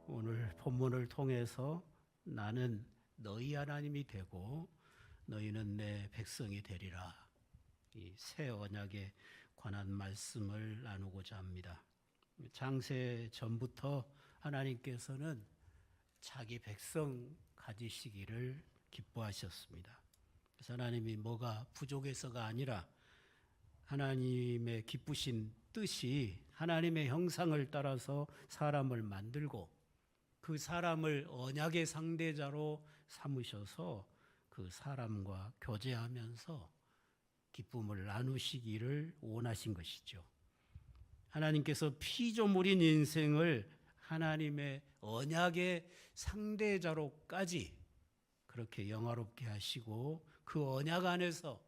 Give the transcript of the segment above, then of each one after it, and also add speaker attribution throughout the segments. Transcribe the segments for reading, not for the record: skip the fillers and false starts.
Speaker 1: 오늘 본문을 통해서 나는 너희 하나님이 되고 너희는 내 백성이 되리라. 이 새 언약에 관한 말씀을 나누고자 합니다. 창세 전부터 하나님께서는 자기 백성 가지시기를 기뻐하셨습니다. 그래서 하나님이 뭐가 부족해서가 아니라 하나님의 기쁘신 뜻이 하나님의 형상을 따라서 사람을 만들고 그 사람을 언약의 상대자로 삼으셔서 그 사람과 교제하면서 기쁨을 나누시기를 원하신 것이죠. 하나님께서 피조물인 인생을 하나님의 언약의 상대자로까지 그렇게 영화롭게 하시고 그 언약 안에서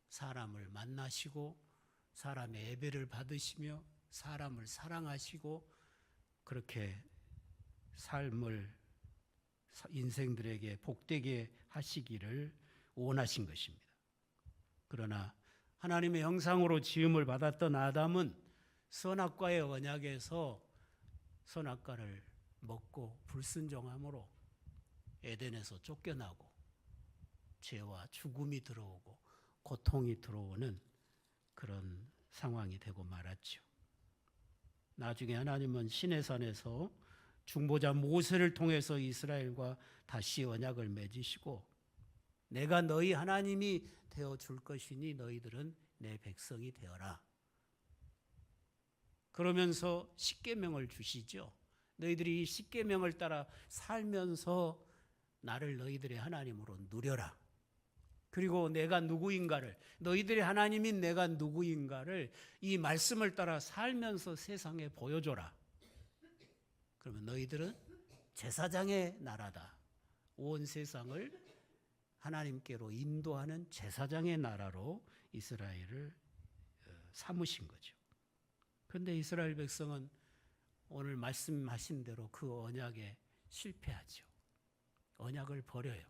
Speaker 1: 사람을 만나시고 사람의 예배를 받으시며 사람을 사랑하시고 그렇게 삶을 인생들에게 복되게 하시기를 원하신 것입니다. 그러나 하나님의 형상으로 지음을 받았던 아담은 선악과의 언약에서 선악과를 먹고 불순종함으로 에덴에서 쫓겨나고 죄와 죽음이 들어오고 고통이 들어오는 그런 상황이 되고 말았죠. 나중에 하나님은 시내산에서 중보자 모세를 통해서 이스라엘과 다시 언약을 맺으시고 내가 너희 하나님이 되어줄 것이니 너희들은 내 백성이 되어라. 그러면서 십계명을 주시죠. 너희들이 이 십계명을 따라 살면서 나를 너희들의 하나님으로 누려라. 그리고 내가 누구인가를, 너희들의 하나님인 내가 누구인가를 이 말씀을 따라 살면서 세상에 보여줘라. 그러면 너희들은 제사장의 나라다. 온 세상을 하나님께로 인도하는 제사장의 나라로 이스라엘을 삼으신 거죠. 그런데 이스라엘 백성은 오늘 말씀하신 대로 그 언약에 실패하죠. 언약을 버려요.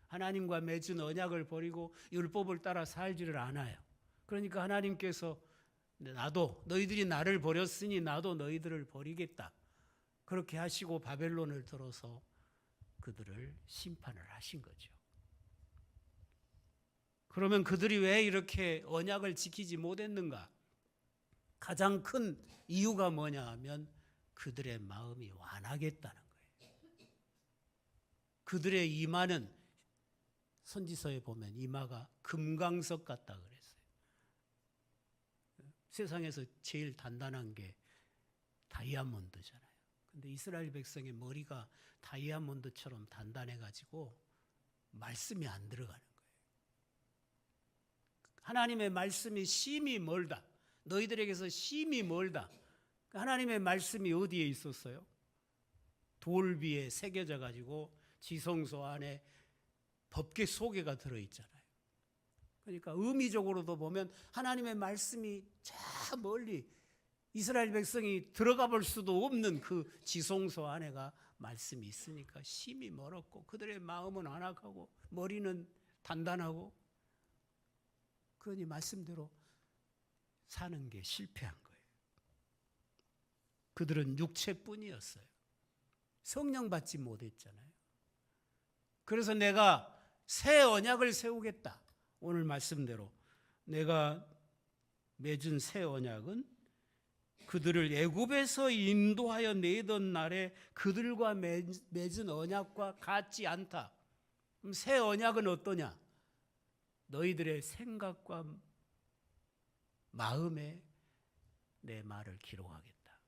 Speaker 1: 하나님과 맺은 언약을 버리고 율법을 따라 살지를 않아요. 그러니까 하나님께서 나도 너희들이 나를 버렸으니 나도 너희들을 버리겠다. 그렇게 하시고 바벨론을 들어서 그들을 심판을 하신 거죠. 그러면 그들이 왜 이렇게 언약을 지키지 못했는가? 가장 큰 이유가 뭐냐 하면 그들의 마음이 완하겠다는 거예요. 그들의 이마는 선지서에 보면 이마가 금강석 같다 그랬어요. 세상에서 제일 단단한 게 다이아몬드잖아요. 근데 이스라엘 백성의 머리가 다이아몬드처럼 단단해가지고 말씀이 안 들어가는 거예요. 하나님의 말씀이 심히 멀다. 너희들에게서 심히 멀다. 하나님의 말씀이 어디에 있었어요? 돌 위에 새겨져 가지고 지성소 안에 법궤 소개가 들어있잖아요. 그러니까 의미적으로도 보면 하나님의 말씀이 저 멀리 이스라엘 백성이 들어가 볼 수도 없는 그 지성소 안에가 말씀이 있으니까 심히 멀었고 그들의 마음은 완악하고 머리는 단단하고 그러니 말씀대로 사는 게 실패한 거예요. 그들은 육체뿐이었어요. 성령 받지 못했잖아요. 그래서 내가 새 언약을 세우겠다. 오늘 말씀대로 내가 맺은 새 언약은 그들을 애굽에서 인도하여 내던 날에 그들과 맺은 언약과 같지 않다. 그럼 새 언약은 어떠냐? 너희들의 생각과 마음에 내 말을 기록하겠다.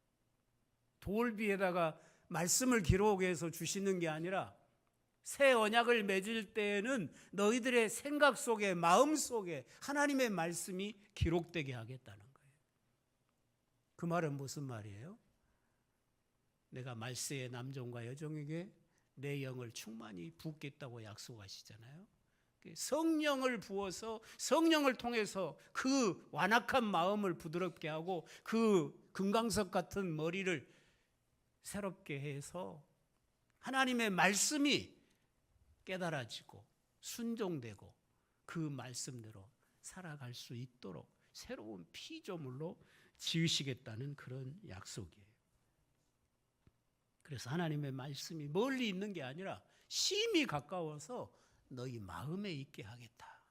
Speaker 1: 돌 위에다가 말씀을 기록해서 주시는 게 아니라 새 언약을 맺을 때에는 너희들의 생각 속에 마음 속에 하나님의 말씀이 기록되게 하겠다는 거예요. 그 말은 무슨 말이에요? 내가 말세의 남종과 여종에게 내 영을 충만히 붓겠다고 약속하시잖아요. 성령을 부어서 성령을 통해서 그 완악한 마음을 부드럽게 하고 그 금강석 같은 머리를 새롭게 해서 하나님의 말씀이 깨달아지고 순종되고 그 말씀대로 살아갈 수 있도록 새로운 피조물로 지으시겠다는 그런 약속이에요. 그래서 하나님의 말씀이 멀리 있는 게 아니라 심히 가까워서 너희 마음에 있게 하겠다.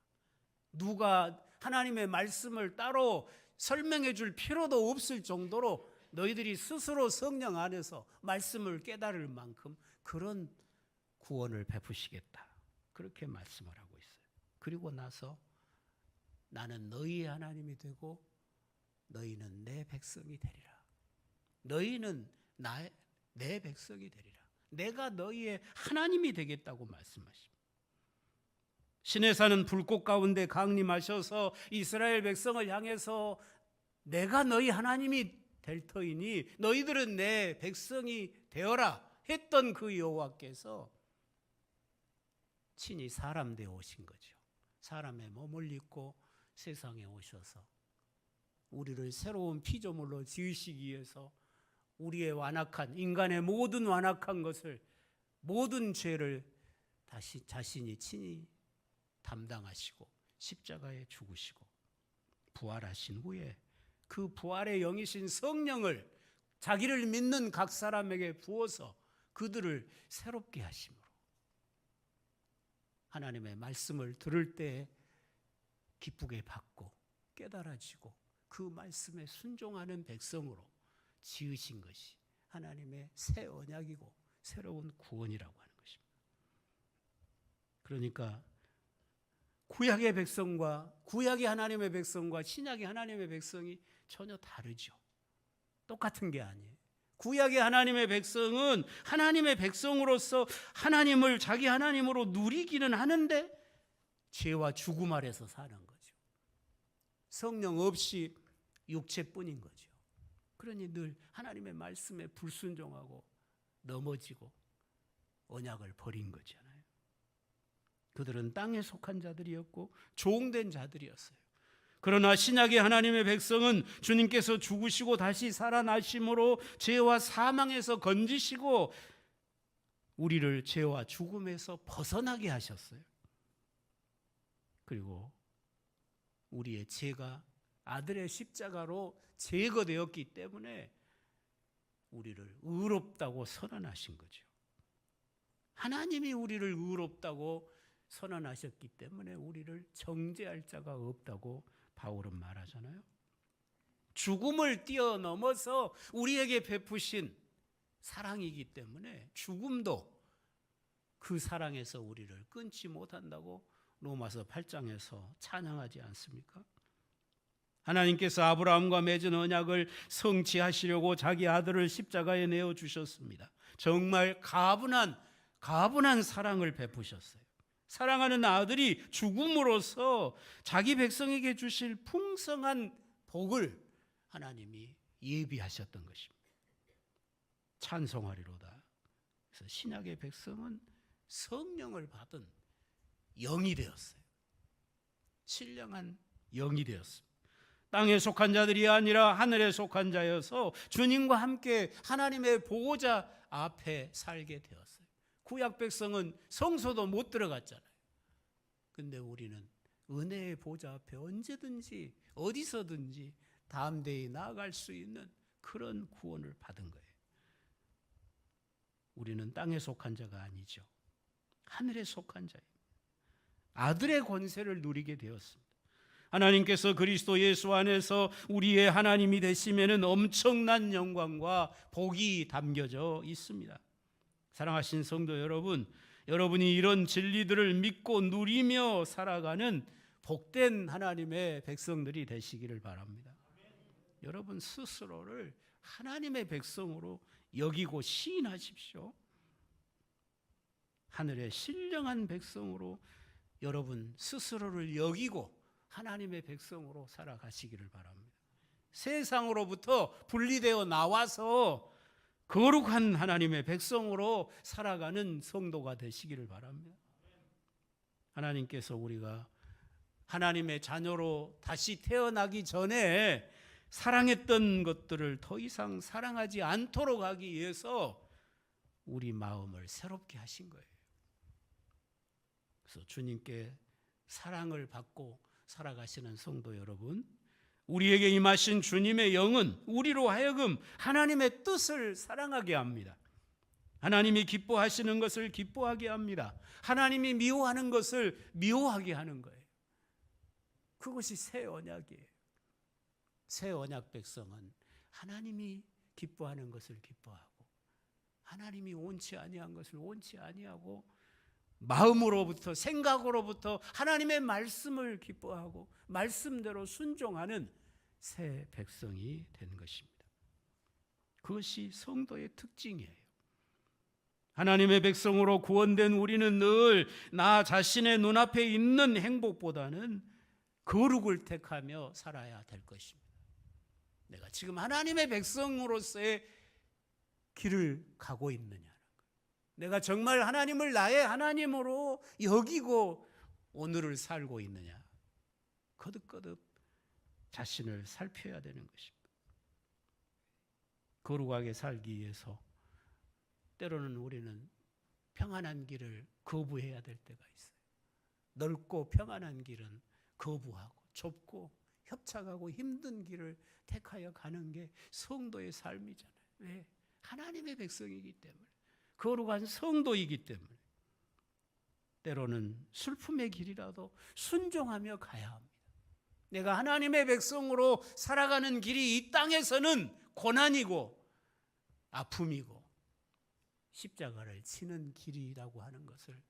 Speaker 1: 누가 하나님의 말씀을 따로 설명해 줄 필요도 없을 정도로 너희들이 스스로 성령 안에서 말씀을 깨달을 만큼 그런 구원을 베푸시겠다. 그렇게 말씀을 하고 있어요. 그리고 나서 나는 너희의 하나님이 되고 너희는 내 백성이 되리라. 너희는 내 백성이 되리라. 내가 너희의 하나님이 되겠다고 말씀하십니다. 신의 산은 불꽃 가운데 강림하셔서 이스라엘 백성을 향해서 내가 너희 하나님이 될 터이니 너희들은 내 백성이 되어라 했던 그 여호와께서 친히 사람 되어 오신 거죠. 사람의 몸을 입고 세상에 오셔서 우리를 새로운 피조물로 지으시기 위해서 우리의 완악한 인간의 모든 완악한 것을 모든 죄를 다시 자신이 친히 담당하시고 십자가에 죽으시고 부활하신 후에 그 부활의 영이신 성령을 자기를 믿는 각 사람에게 부어서 그들을 새롭게 하심으로 하나님의 말씀을 들을 때 기쁘게 받고 깨달아지고 그 말씀에 순종하는 백성으로 지으신 것이 하나님의 새 언약이고 새로운 구원이라고 하는 것입니다. 그러니까 구약의 백성과 구약의 하나님의 백성과 신약의 하나님의 백성이 전혀 다르죠. 똑같은 게 아니에요. 구약의 하나님의 백성은 하나님의 백성으로서 하나님을 자기 하나님으로 누리기는 하는데 죄와 죽음 아래서 사는 거죠. 성령 없이 육체뿐인 거죠. 그러니 늘 하나님의 말씀에 불순종하고 넘어지고 언약을 버린 거잖아요. 그들은 땅에 속한 자들이었고 종된 자들이었어요. 그러나 신약의 하나님의 백성은 주님께서 죽으시고 다시 살아나심으로 죄와 사망에서 건지시고 우리를 죄와 죽음에서 벗어나게 하셨어요. 그리고 우리의 죄가 아들의 십자가로 제거되었기 때문에 우리를 의롭다고 선언하신 거죠. 하나님이 우리를 의롭다고 선언하셨기 때문에 우리를 정죄할 자가 없다고 바울은 말하잖아요. 죽음을 뛰어넘어서 우리에게 베푸신 사랑이기 때문에 죽음도 그 사랑에서 우리를 끊지 못한다고 로마서 8장에서 찬양하지 않습니까? 하나님께서 아브라함과 맺은 언약을 성취하시려고 자기 아들을 십자가에 내어주셨습니다. 정말 가분한 사랑을 베푸셨어요. 사랑하는 아들이 죽음으로써 자기 백성에게 주실 풍성한 복을 하나님이 예비하셨던 것입니다. 찬송하리로다. 그래서 신약의 백성은 성령을 받은 영이 되었어요. 신령한 영이 되었습니다. 땅에 속한 자들이 아니라 하늘에 속한 자여서 주님과 함께 하나님의 보호자 앞에 살게 되었어요. 구약 백성은 성소도 못 들어갔잖아요. 근데 우리는 은혜의 보좌 앞에 언제든지 어디서든지 담대히 나아갈 수 있는 그런 구원을 받은 거예요. 우리는 땅에 속한 자가 아니죠. 하늘에 속한 자예요. 아들의 권세를 누리게 되었습니다. 하나님께서 그리스도 예수 안에서 우리의 하나님이 되시면은 엄청난 영광과 복이 담겨져 있습니다. 사랑하신 성도 여러분, 여러분이 이런 진리들을 믿고 누리며 살아가는 복된 하나님의 백성들이 되시기를 바랍니다. 여러분 스스로를 하나님의 백성으로 여기고 시인하십시오. 하늘의 신령한 백성으로 여러분 스스로를 여기고 하나님의 백성으로 살아가시기를 바랍니다. 세상으로부터 분리되어 나와서 거룩한 하나님의 백성으로 살아가는 성도가 되시기를 바랍니다. 하나님께서 우리가 하나님의 자녀로 다시 태어나기 전에 사랑했던 것들을 더 이상 사랑하지 않도록 하기 위해서 우리 마음을 새롭게 하신 거예요. 그래서 주님께 사랑을 받고 살아가시는 성도 여러분, 우리에게 임하신 주님의 영은 우리로 하여금 하나님의 뜻을 사랑하게 합니다. 하나님이 기뻐하시는 것을 기뻐하게 합니다. 하나님이 미워하는 것을 미워하게 하는 거예요. 그것이 새 언약이에요. 새 언약 백성은 하나님이 기뻐하는 것을 기뻐하고 하나님이 원치 아니한 것을 원치 아니하고 마음으로부터 생각으로부터 하나님의 말씀을 기뻐하고 말씀대로 순종하는 새 백성이 된 것입니다. 그것이 성도의 특징이에요. 하나님의 백성으로 구원된 우리는 늘 나 자신의 눈앞에 있는 행복보다는 거룩을 택하며 살아야 될 것입니다. 내가 지금 하나님의 백성으로서의 길을 가고 있느냐는 거예요. 내가 정말 하나님을 나의 하나님으로 여기고 오늘을 살고 있느냐. 거듭거듭 자신을 살펴야 되는 것입니다. 거룩하게 살기 위해서 때로는 우리는 평안한 길을 거부해야 될 때가 있어요. 넓고 평안한 길은 거부하고 좁고 협착하고 힘든 길을 택하여 가는 게 성도의 삶이잖아요. 왜? 하나님의 백성이기 때문에, 거룩한 성도이기 때문에 때로는 슬픔의 길이라도 순종하며 가야 합니다. 내가 하나님의 백성으로 살아가는 길이 이 땅에서는 고난이고 아픔이고 십자가를 치는 길이라고 하는 것을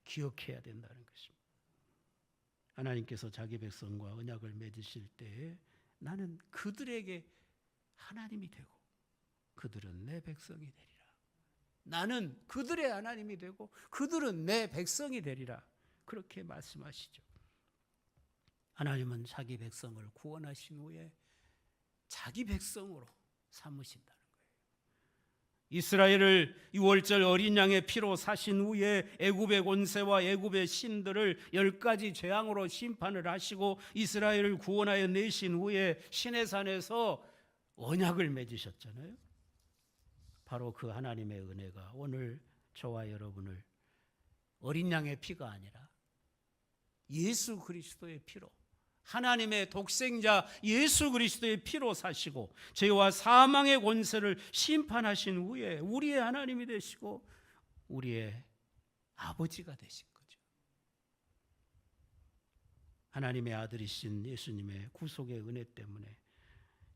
Speaker 1: 기억해야 된다는 것입니다. 하나님께서 자기 백성과 언약을 맺으실 때에 나는 그들에게 하나님이 되고 그들은 내 백성이 되리라. 나는 그들의 하나님이 되고 그들은 내 백성이 되리라. 그렇게 말씀하시죠. 하나님은 자기 백성을 구원하신 후에 자기 백성으로 삼으신다는 거예요. 이스라엘을 유월절 어린 양의 피로 사신 후에 애굽의 권세와 애굽의 신들을 10가지 재앙으로 심판을 하시고 이스라엘을 구원하여 내신 후에 시내산에서 언약을 맺으셨잖아요. 바로 그 하나님의 은혜가 오늘 저와 여러분을 어린 양의 피가 아니라 예수 그리스도의 피로, 하나님의 독생자 예수 그리스도의 피로 사시고 죄와 사망의 권세를 심판하신 후에 우리의 하나님이 되시고 우리의 아버지가 되신 거죠. 하나님의 아들이신 예수님의 구속의 은혜 때문에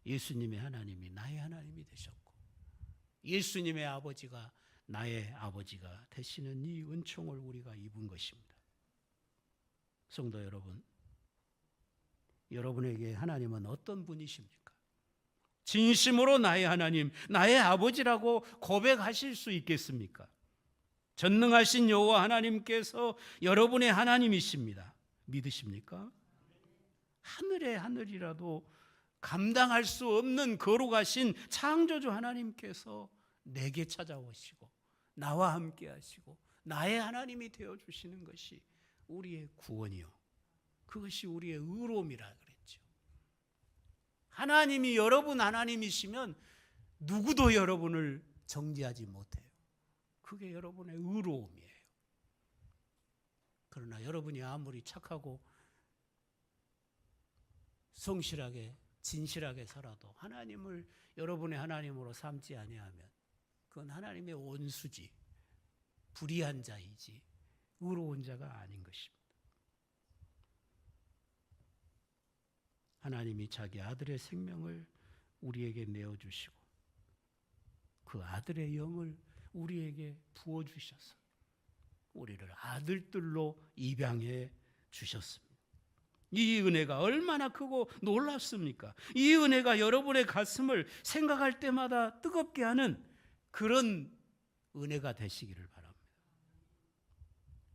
Speaker 1: 예수님의 하나님이 나의 하나님이 되셨고 예수님의 아버지가 나의 아버지가 되시는 이 은총을 우리가 입은 것입니다. 성도 여러분, 여러분에게 하나님은 어떤 분이십니까? 진심으로 나의 하나님, 나의 아버지라고 고백하실 수 있겠습니까? 전능하신 여호와 하나님께서 여러분의 하나님이십니다. 믿으십니까? 하늘의 하늘이라도 감당할 수 없는 거룩하신 창조주 하나님께서 내게 찾아오시고 나와 함께 하시고 나의 하나님이 되어주시는 것이 우리의 구원이요, 그것이 우리의 의로움이라 그랬죠. 하나님이 여러분 하나님이시면 누구도 여러분을 정죄하지 못해요. 그게 여러분의 의로움이에요. 그러나 여러분이 아무리 착하고 성실하게 진실하게 살아도 하나님을 여러분의 하나님으로 삼지 아니하면 그건 하나님의 원수지, 불의한 자이지 의로운 자가 아닌 것입니다. 하나님이 자기 아들의 생명을 우리에게 내어주시고 그 아들의 영을 우리에게 부어주셔서 우리를 아들들로 입양해 주셨습니다. 이 은혜가 얼마나 크고 놀랍습니까? 이 은혜가 여러분의 가슴을 생각할 때마다 뜨겁게 하는 그런 은혜가 되시기를 바랍니다.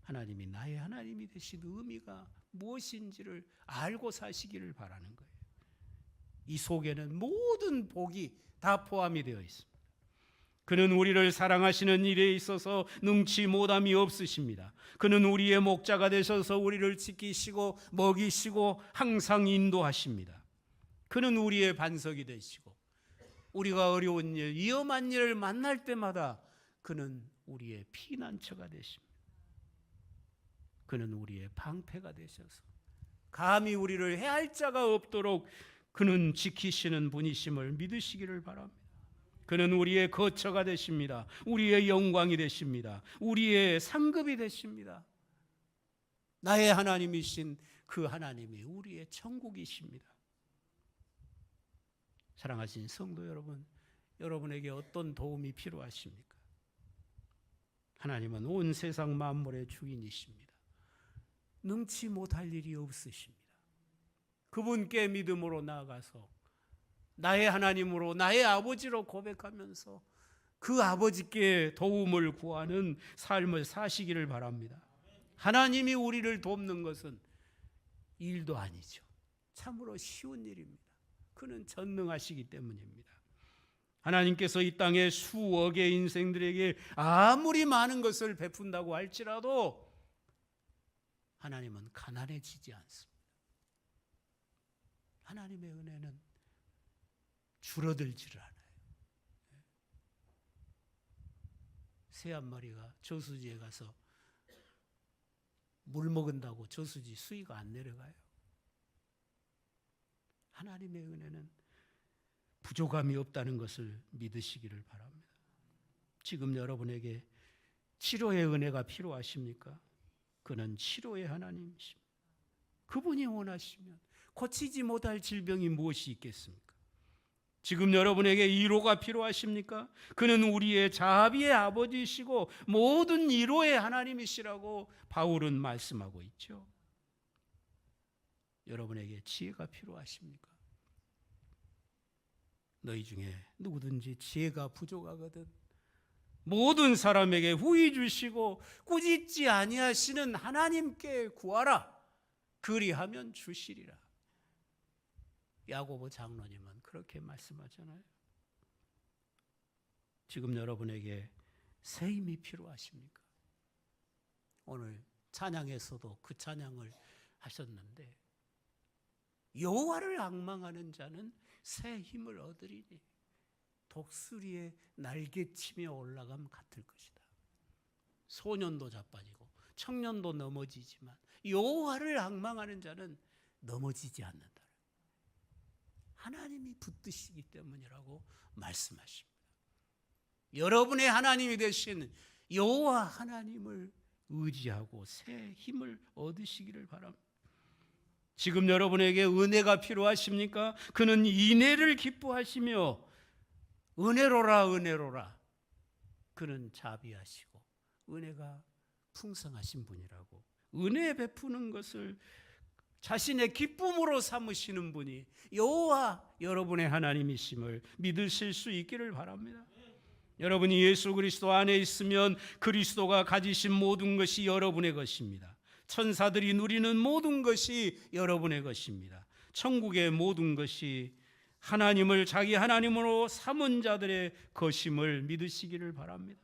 Speaker 1: 하나님이 나의 하나님이 되신 의미가 무엇인지를 알고 사시기를 바라는 거예요. 이 속에는 모든 복이 다 포함이 되어 있습니다. 그는 우리를 사랑하시는 일에 있어서 능치 못함이 없으십니다. 그는 우리의 목자가 되셔서 우리를 지키시고 먹이시고 항상 인도하십니다. 그는 우리의 반석이 되시고 우리가 어려운 일, 위험한 일을 만날 때마다 그는 우리의 피난처가 되십니다. 그는 우리의 방패가 되셔서 감히 우리를 해할 자가 없도록 그는 지키시는 분이심을 믿으시기를 바랍니다. 그는 우리의 거처가 되십니다. 우리의 영광이 되십니다. 우리의 상급이 되십니다. 나의 하나님이신 그 하나님이 우리의 천국이십니다. 사랑하신 성도 여러분, 여러분에게 어떤 도움이 필요하십니까? 하나님은 온 세상 만물의 주인이십니다. 능치 못할 일이 없으십니다. 그분께 믿음으로 나아가서 나의 하나님으로, 나의 아버지로 고백하면서 그 아버지께 도움을 구하는 삶을 사시기를 바랍니다. 하나님이 우리를 돕는 것은 일도 아니죠. 참으로 쉬운 일입니다. 그는 전능하시기 때문입니다. 하나님께서 이 땅에 수억의 인생들에게 아무리 많은 것을 베푼다고 할지라도 하나님은 가난해지지 않습니다. 하나님의 은혜는 줄어들지를 않아요. 새 한 마리가 저수지에 가서 물 먹은다고 저수지 수위가 안 내려가요. 하나님의 은혜는 부족함이 없다는 것을 믿으시기를 바랍니다. 지금 여러분에게 치료의 은혜가 필요하십니까? 그는 치료의 하나님이십니다. 그분이 원하시면 고치지 못할 질병이 무엇이 있겠습니까? 지금 여러분에게 위로가 필요하십니까? 그는 우리의 자비의 아버지이시고 모든 위로의 하나님이시라고 바울은 말씀하고 있죠. 여러분에게 지혜가 필요하십니까? 너희 중에 누구든지 지혜가 부족하거든 모든 사람에게 후히 주시고 꾸짖지 아니하시는 하나님께 구하라. 그리하면 주시리라. 야고보 장로님은 그렇게 말씀하잖아요. 지금 여러분에게 새 힘이 필요하십니까? 오늘 찬양에서도 그 찬양을 하셨는데 여호와를 앙망하는 자는 새 힘을 얻으리니 독수리의 날개치며 올라감 같을 것이다. 소년도 자빠지고 청년도 넘어지지만 여호와를 앙망하는 자는 넘어지지 않는다. 하나님이 붙드시기 때문이라고 말씀하십니다. 여러분의 하나님이 되신 여호와 하나님을 의지하고 새 힘을 얻으시기를 바랍니다. 지금 여러분에게 은혜가 필요하십니까? 그는 인애를 기뻐하시며 은혜로라 은혜로라. 그는 자비하시고 은혜가 풍성하신 분이라고 은혜 베푸는 것을 자신의 기쁨으로 삼으시는 분이 여호와 여러분의 하나님이심을 믿으실 수 있기를 바랍니다. 여러분이 예수 그리스도 안에 있으면 그리스도가 가지신 모든 것이 여러분의 것입니다. 천사들이 누리는 모든 것이 여러분의 것입니다. 천국의 모든 것이 하나님을 자기 하나님으로 삼은 자들의 것임을 믿으시기를 바랍니다.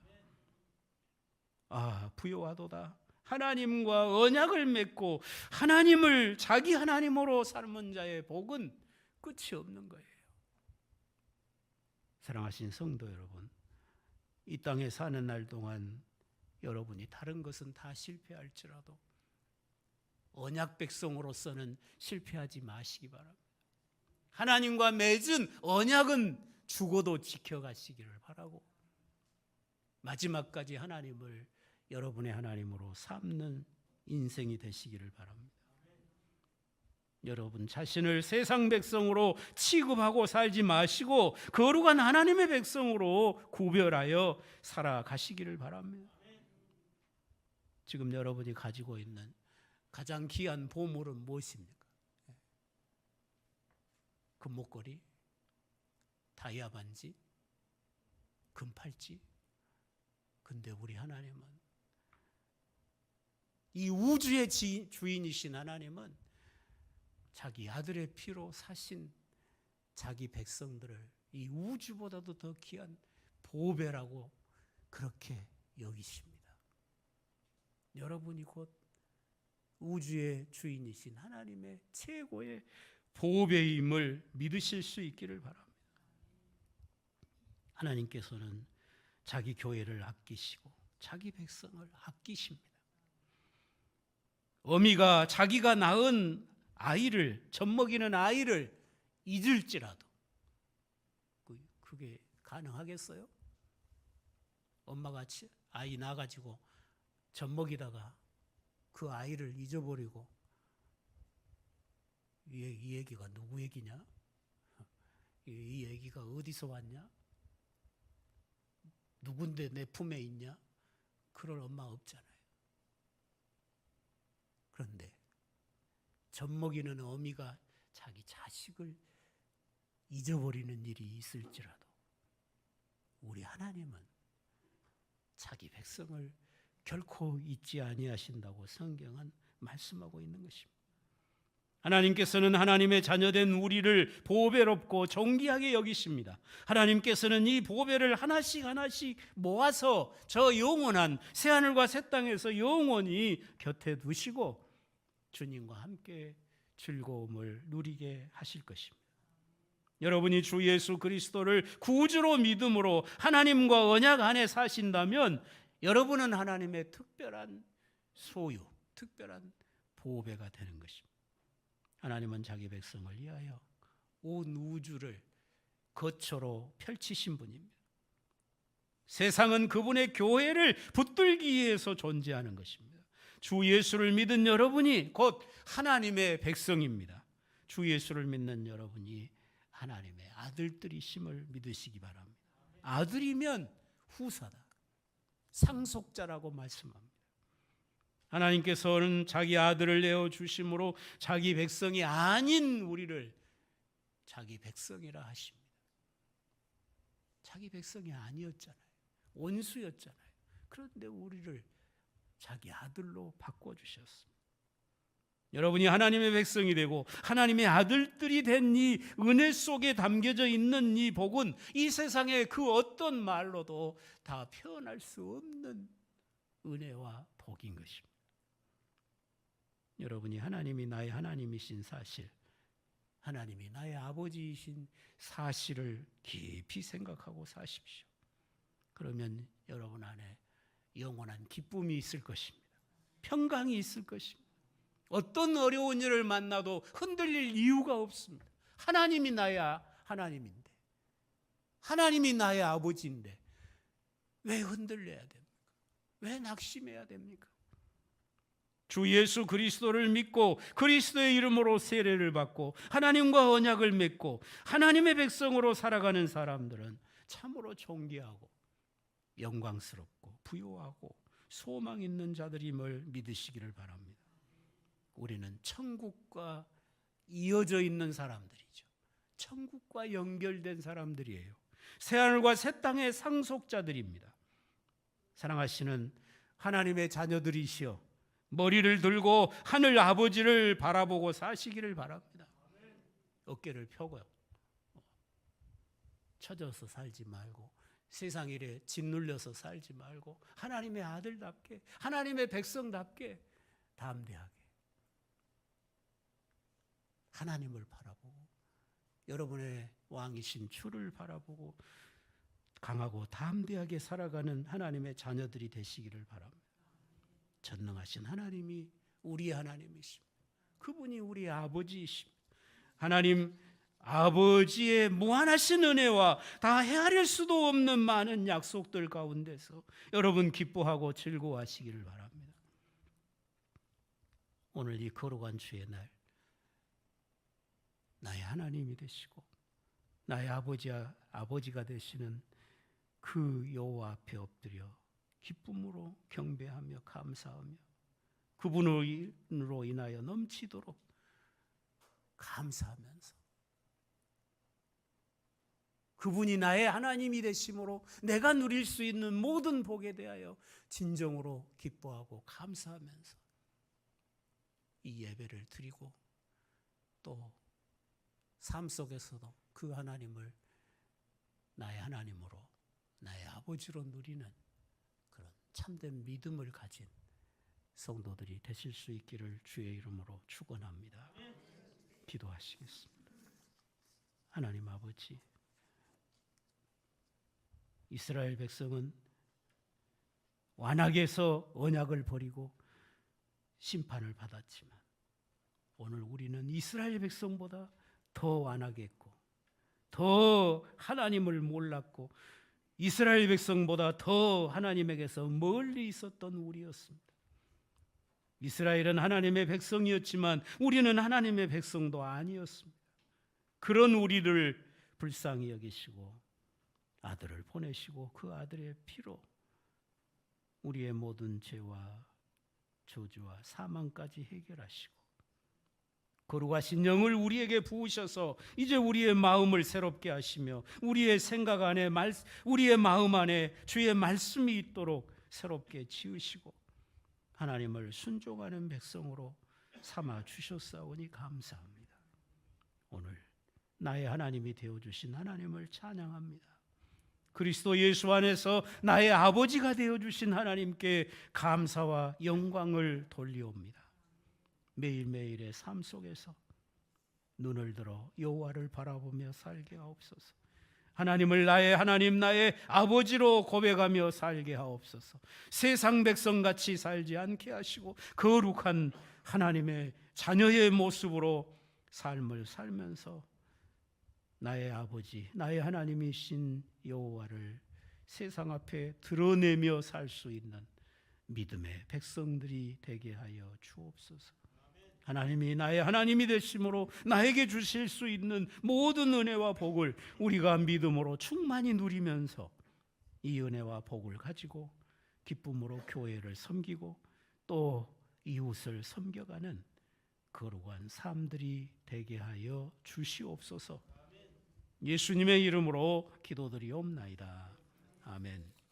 Speaker 1: 부요하도다. 하나님과 언약을 맺고 하나님을 자기 하나님으로 삼은 자의 복은 끝이 없는 거예요. 사랑하신 성도 여러분, 이 땅에 사는 날 동안 여러분이 다른 것은 다 실패할지라도 언약 백성으로서는 실패하지 마시기 바랍니다. 하나님과 맺은 언약은 죽어도 지켜가시기를 바라고 마지막까지 하나님을 여러분의 하나님으로 삼는 인생이 되시기를 바랍니다. 여러분 자신을 세상 백성으로 취급하고 살지 마시고 거룩한 하나님의 백성으로 구별하여 살아가시기를 바랍니다. 지금 여러분이 가지고 있는 가장 귀한 보물은 무엇입니까? 금목걸이, 다이아 반지, 금팔찌. 근데 우리 하나님은 이 우주의 주인이신 하나님은 자기 아들의 피로 사신 자기 백성들을 이 우주보다도 더 귀한 보배라고 그렇게 여기십니다. 여러분이 곧 우주의 주인이신 하나님의 최고의 보배임을 믿으실 수 있기를 바랍니다. 하나님께서는 자기 교회를 아끼시고 자기 백성을 아끼십니다. 어미가 자기가 낳은 아이를, 젖먹이는 아이를 잊을지라도 그게 가능하겠어요? 엄마가 아이 낳아가지고 젖 먹이다가 그 아이를 잊어버리고 이 얘기가 누구 얘기냐? 이 얘기가 어디서 왔냐? 누군데 내 품에 있냐? 그럴 엄마 없잖아요. 그런데 젖 먹이는 어미가 자기 자식을 잊어버리는 일이 있을지라도 우리 하나님은 자기 백성을 결코 잊지 아니하신다고 성경은 말씀하고 있는 것입니다. 하나님께서는 하나님의 자녀된 우리를 보배롭고 존귀하게 여기십니다. 하나님께서는 이 보배를 하나씩 하나씩 모아서 저 영원한 새하늘과 새 땅에서 영원히 곁에 두시고 주님과 함께 즐거움을 누리게 하실 것입니다. 여러분이 주 예수 그리스도를 구주로 믿음으로 하나님과 언약 안에 사신다면 여러분은 하나님의 특별한 소유, 특별한 보배가 되는 것입니다. 하나님은 자기 백성을 위하여 온 우주를 거처로 펼치신 분입니다. 세상은 그분의 교회를 붙들기 위해서 존재하는 것입니다. 주 예수를 믿은 여러분이 곧 하나님의 백성입니다. 주 예수를 믿는 여러분이 하나님의 아들들이심을 믿으시기 바랍니다. 아들이면 후사다, 상속자라고 말씀합니다. 하나님께서는 자기 아들을 내어주심으로 자기 백성이 아닌 우리를 자기 백성이라 하십니다. 자기 백성이 아니었잖아요. 원수였잖아요. 그런데 우리를 자기 아들로 바꿔주셨습니다. 여러분이 하나님의 백성이 되고 하나님의 아들들이 된 이 은혜 속에 담겨져 있는 이 복은 이 세상의 그 어떤 말로도 다 표현할 수 없는 은혜와 복인 것입니다. 여러분이 하나님이 나의 하나님이신 사실, 하나님이 나의 아버지이신 사실을 깊이 생각하고 사십시오. 그러면 여러분 안에 영원한 기쁨이 있을 것입니다. 평강이 있을 것입니다. 어떤 어려운 일을 만나도 흔들릴 이유가 없습니다. 하나님이 나의 하나님인데, 하나님이 나의 아버지인데 왜 흔들려야 됩니까? 왜 낙심해야 됩니까? 주 예수 그리스도를 믿고 그리스도의 이름으로 세례를 받고 하나님과 언약을 맺고 하나님의 백성으로 살아가는 사람들은 참으로 존귀하고 영광스럽고 부요하고 소망 있는 자들임을 믿으시기를 바랍니다. 우리는 천국과 이어져 있는 사람들이죠. 천국과 연결된 사람들이에요. 새하늘과 새 땅의 상속자들입니다. 사랑하시는 하나님의 자녀들이시여, 머리를 들고 하늘 아버지를 바라보고 사시기를 바랍니다. 어깨를 펴고요. 처져서 살지 말고 세상 일에 짓눌려서 살지 말고 하나님의 아들답게, 하나님의 백성답게 담대하게 하나님을 바라보고 여러분의 왕이신 주를 바라보고 강하고 담대하게 살아가는 하나님의 자녀들이 되시기를 바랍니다. 전능하신 하나님이 우리 하나님이십니다. 그분이 우리 아버지이십니다. 하나님 아버지의 무한하신 은혜와 다 헤아릴 수도 없는 많은 약속들 가운데서 여러분 기뻐하고 즐거워하시기를 바랍니다. 오늘 이 거룩한 주의 날 나의 하나님이 되시고 나의 아버지가 되시는 그 여호와 앞에 엎드려 기쁨으로 경배하며 감사하며 그분으로 인하여 넘치도록 감사하면서 그분이 나의 하나님이 되심으로 내가 누릴 수 있는 모든 복에 대하여 진정으로 기뻐하고 감사하면서 이 예배를 드리고 또 삶 속에서도 그 하나님을 나의 하나님으로 나의 아버지로 누리는 그런 참된 믿음을 가진 성도들이 되실 수 있기를 주의 이름으로 축원합니다. 기도하시겠습니다. 하나님 아버지, 이스라엘 백성은 완악에서 언약을 버리고 심판을 받았지만 오늘 우리는 이스라엘 백성보다 더 완악했고 더 하나님을 몰랐고 이스라엘 백성보다 더 하나님에게서 멀리 있었던 우리였습니다. 이스라엘은 하나님의 백성이었지만 우리는 하나님의 백성도 아니었습니다. 그런 우리를 불쌍히 여기시고 아들을 보내시고 그 아들의 피로 우리의 모든 죄와 저주와 사망까지 해결하시고 거룩하신 영을 우리에게 부으셔서 이제 우리의 마음을 새롭게 하시며 우리의 생각 안에 우리의 마음 안에 주의 말씀이 있도록 새롭게 지으시고 하나님을 순종하는 백성으로 삼아 주셨사오니 감사합니다. 오늘 나의 하나님이 되어주신 하나님을 찬양합니다. 그리스도 예수 안에서 나의 아버지가 되어주신 하나님께 감사와 영광을 돌리옵니다. 매일매일의 삶 속에서 눈을 들어 여호와를 바라보며 살게 하옵소서. 하나님을 나의 하나님, 나의 아버지로 고백하며 살게 하옵소서. 세상 백성같이 살지 않게 하시고 거룩한 하나님의 자녀의 모습으로 삶을 살면서 나의 아버지, 나의 하나님이신 여호와를 세상 앞에 드러내며 살 수 있는 믿음의 백성들이 되게 하여 주옵소서. 하나님이 나의 하나님이 되심으로 나에게 주실 수 있는 모든 은혜와 복을 우리가 믿음으로 충만히 누리면서 이 은혜와 복을 가지고 기쁨으로 교회를 섬기고 또 이웃을 섬겨가는 거룩한 삶들이 되게 하여 주시옵소서. 예수님의 이름으로 기도드리옵나이다. 아멘.